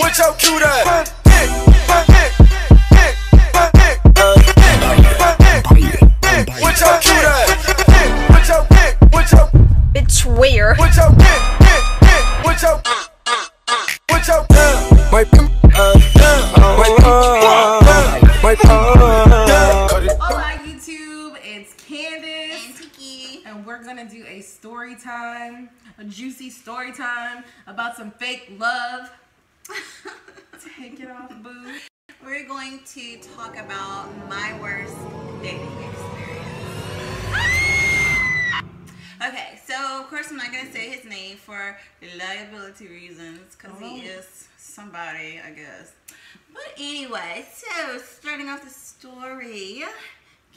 With your cute ass. With your cute ass. With your bitch, where? with your Hola YouTube, it's Candace and Tiki, and we're gonna do a story time, a juicy story time about some fake love. Take it off, boo. we're going to talk about my worst dating experience. Okay, so of course I'm not gonna say his name for reliability reasons because he is somebody, I guess. But anyway, so starting off the story,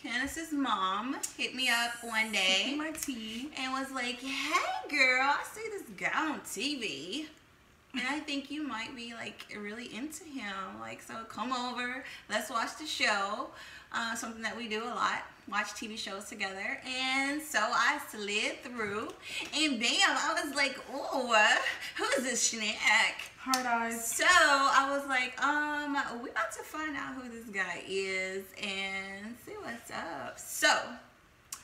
Candace's mom hit me up one day Sipping my tea. and was like, "Hey girl, I see this guy on TV and I think you might be like really into him. Like, so come over, let's watch the show." Something that we do a lot, watch TV shows together. And so I slid through and bam, I was like, "Oh, who is this snack?" Hard eyes. So I was like, we about to find out who this guy is and see what's up. So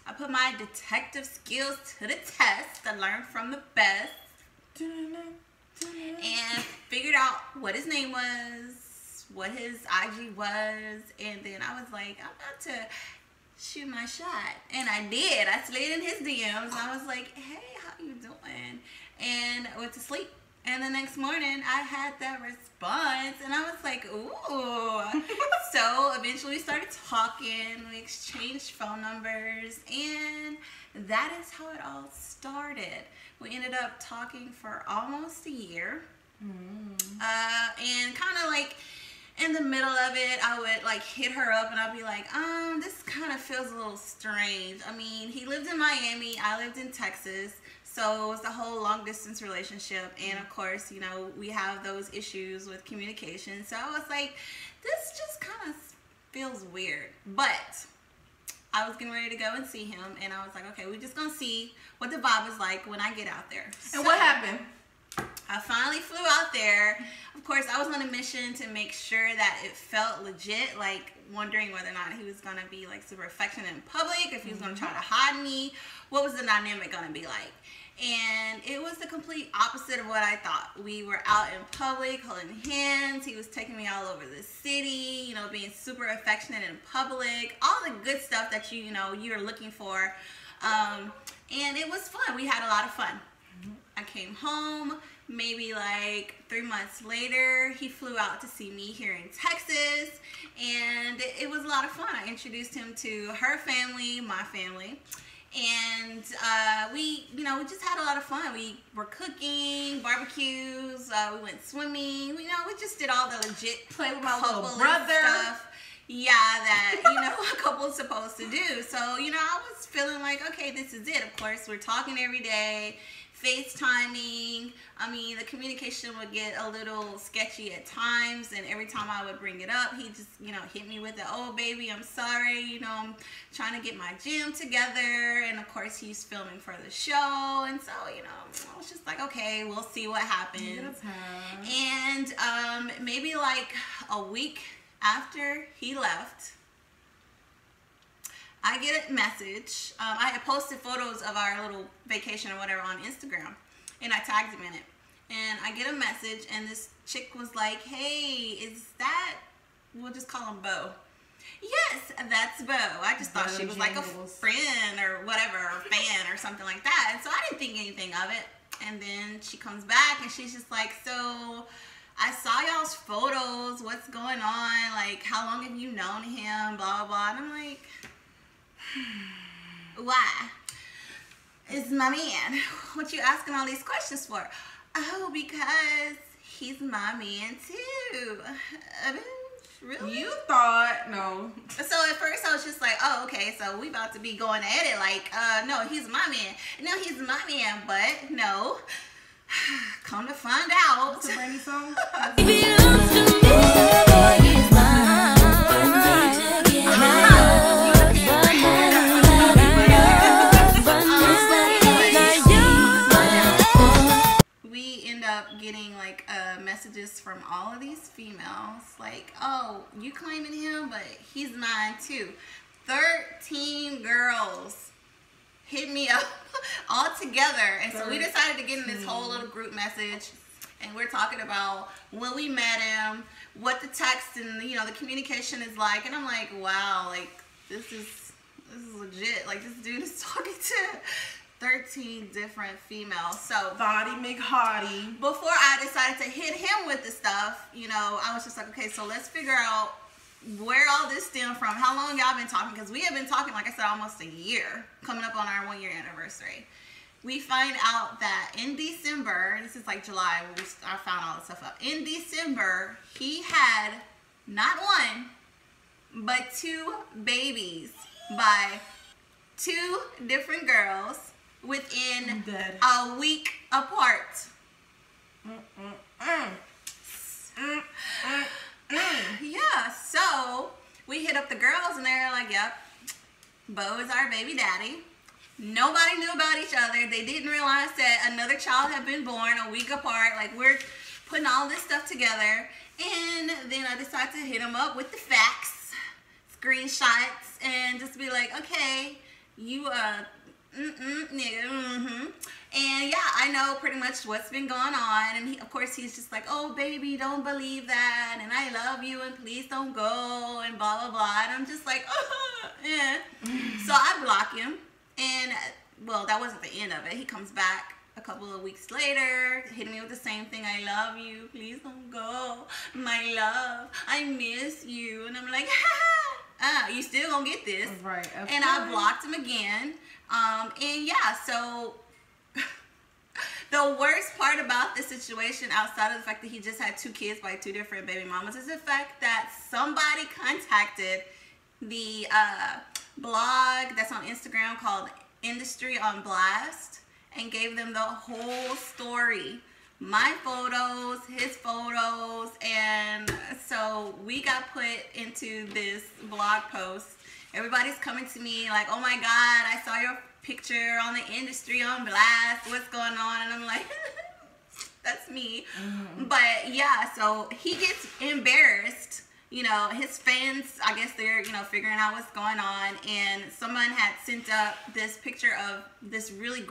I put my detective skills to the test. I learned from the best and figured out what his name was, what his IG was, and then I was like, I'm about to shoot my shot. And I did. I slid in his DMs and I was like, "Hey, how you doing?" And I went to sleep. And the next morning, I had that response, and I was like, "Ooh." So eventually we started talking, we exchanged phone numbers, and that is how it all started. We ended up talking for almost a year. And kind of like in the middle of it, I would like hit her up and I'd be like, this kind of feels a little strange. I mean, he lived in Miami, I lived in Texas. So it was the whole long distance relationship, and of course, you know, we have those issues with communication. So I was like, this just kind of feels weird. But I was getting ready to go and see him, and I was like, okay, we're just gonna see what the vibe is like when I get out there. And what happened? I finally flew out there. Of course, I was on a mission to make sure that it felt legit, like wondering whether or not he was gonna be like super affectionate in public, if he was gonna try to hide me, what was the dynamic gonna be like. And it was the complete opposite of what I thought. We were out in public holding hands. He was taking me all over the city, you know, being super affectionate in public, all the good stuff that you know you're looking for. And it was fun. We had a lot of fun. I came home maybe like 3 months later. He flew out to see me here in Texas, and it was a lot of fun. I introduced him to her family, my family. And we just had a lot of fun. We were cooking, barbecues, we went swimming. We just did all the legit Play with my little couple brother stuff. Yeah, that a couple's supposed to do. So I was feeling like, okay, this is it. Of course, we're talking every day, FaceTiming. I mean, the communication would get a little sketchy at times, and every time I would bring it up, he just, hit me with the, "Oh, baby, I'm sorry, I'm trying to get my gym together," and of course, he's filming for the show, and so, I was just like, okay, we'll see what happens. And maybe like a week after he left, I get a message. I had posted photos of our little vacation or whatever on Instagram, and I tagged him in it. And I get a message, and this chick was like, "Hey, is that," we'll just call him Bo. "Yes, that's Bo." I just thought she was like a friend or whatever, or fan or something like that. And so I didn't think anything of it. And then she comes back, and she's just like, "So I saw y'all's photos. What's going on? Like, how long have you known him? Blah, blah, blah." And I'm like, "Why? It's my man. What you asking all these questions for?" "Oh, because he's my man too." Really? You thought, no. So at first I was just like, oh, okay, so we about to be going at it like, no, he's my man. No, he's my man, but no. Come to find out. It's a Brandy song. We end up getting like a messages from all of these females. Like, oh, you claiming him, but he's mine too. 13 girls hit me up all together. And so we decided to get in this whole little group message. And we're talking about when we met him, what the text and, you know, the communication is like. And I'm like, wow, like, this is legit. Like, this dude is talking to 13 different females. So Thotty McHottie. before I decided to hit him with the stuff, you know, I was just like, okay, so let's figure out where all this stemmed from. How long y'all been talking? Because we have been talking, like I said, almost a year, coming up on our 1-year anniversary. We find out that in December, this is like July, when I found all this stuff up. In December, he had not one, but 2 babies by 2 different girls within a week apart. Yeah, so we hit up the girls and they're like, yep, Bo is our baby daddy. Nobody knew about each other. They didn't realize that another child had been born a week apart. Like, we're putting all this stuff together. And then I decided to hit them up with the facts, screenshots, and just be like, okay, you, nigga, And yeah, I know pretty much what's been going on. And of course, he's just like, oh, baby, don't believe that. And I love you, and please don't go, and blah, blah, blah. And I'm just like, yeah. So I block him. And, well, that wasn't the end of it. He comes back a couple of weeks later, hitting me with the same thing. I love you. Please don't go. My love. I miss you. And I'm like, you still gonna get this. Right. Okay. And I blocked him again. And yeah, so the worst part about this situation, outside of the fact that he just had 2 kids by 2 different baby mamas, is the fact that somebody contacted the blog that's on Instagram called Industry on Blast and gave them the whole story. My photos, his photos, and so we got put into this blog post. Everybody's coming to me like, oh my God, I saw your picture on the Industry on Blast. What's going on? And I'm like, that's me. But yeah, so he gets embarrassed. You know, his fans, I guess they're, you know, figuring out what's going on. And someone had sent up this picture of this really,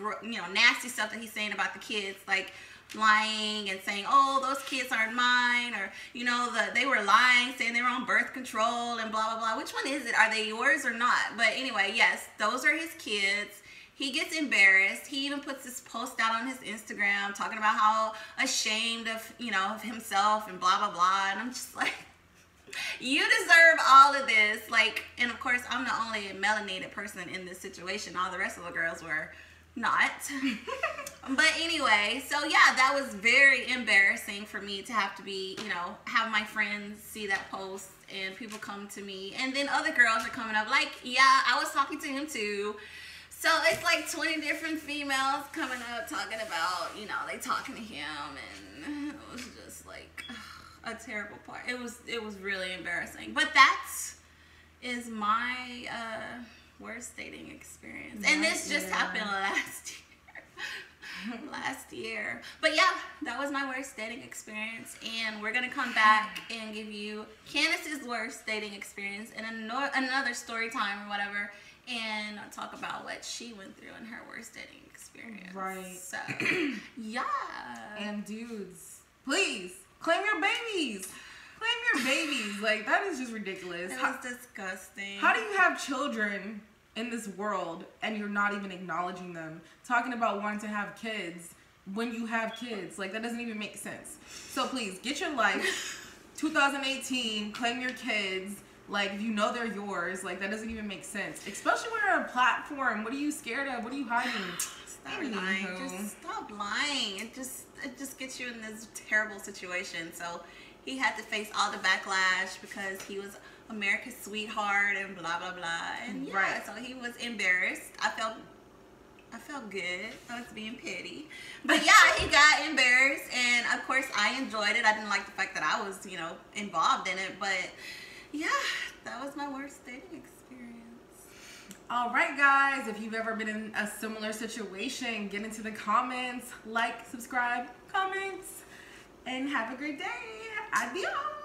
nasty stuff that he's saying about the kids. Like, lying and saying, oh, those kids aren't mine. Or, you know, they were lying, saying they were on birth control and blah, blah, blah. Which one is it? Are they yours or not? But anyway, yes, those are his kids. He gets embarrassed. He even puts this post out on his Instagram talking about how ashamed of, you know, of himself and blah, blah, blah. And I'm just like, you deserve all of this. Like, and of course, I'm the only melanated person in this situation. All the rest of the girls were not. But anyway, so yeah, that was very embarrassing for me to have to be, you know, have my friends see that post and people come to me. And then other girls are coming up like, yeah, I was talking to him too. So it's like 20 different females coming up talking about, you know, they talking to him, and it was just like a terrible part. It was really embarrassing. But that is my worst dating experience. And this just happened last year. But yeah, that was my worst dating experience. And we're going to come back and give you Candace's worst dating experience and another story time or whatever. And I'll talk about what she went through in her worst dating experience. Right. So, yeah. And dudes, please claim your babies. Claim your babies. Like, that is just ridiculous. It was disgusting. How do you have children in this world and you're not even acknowledging them? Talking about wanting to have kids when you have kids. Like, that doesn't even make sense. So please, get your life. 2018, claim your kids. Like, if you know they're yours, like, that doesn't even make sense. Especially when you're on a platform. What are you scared of? What are you hiding? Stop lying. Just stop lying. It just gets you in this terrible situation. So he had to face all the backlash because he was America's sweetheart and blah blah blah. And yeah, right. So he was embarrassed. I felt good. I was being petty. But yeah, he got embarrassed, and of course I enjoyed it. I didn't like the fact that I was, you know, involved in it, but yeah, that was my worst dating experience. All right, guys, if you've ever been in a similar situation, get into the comments, like, subscribe, comments, and have a great day. Adios.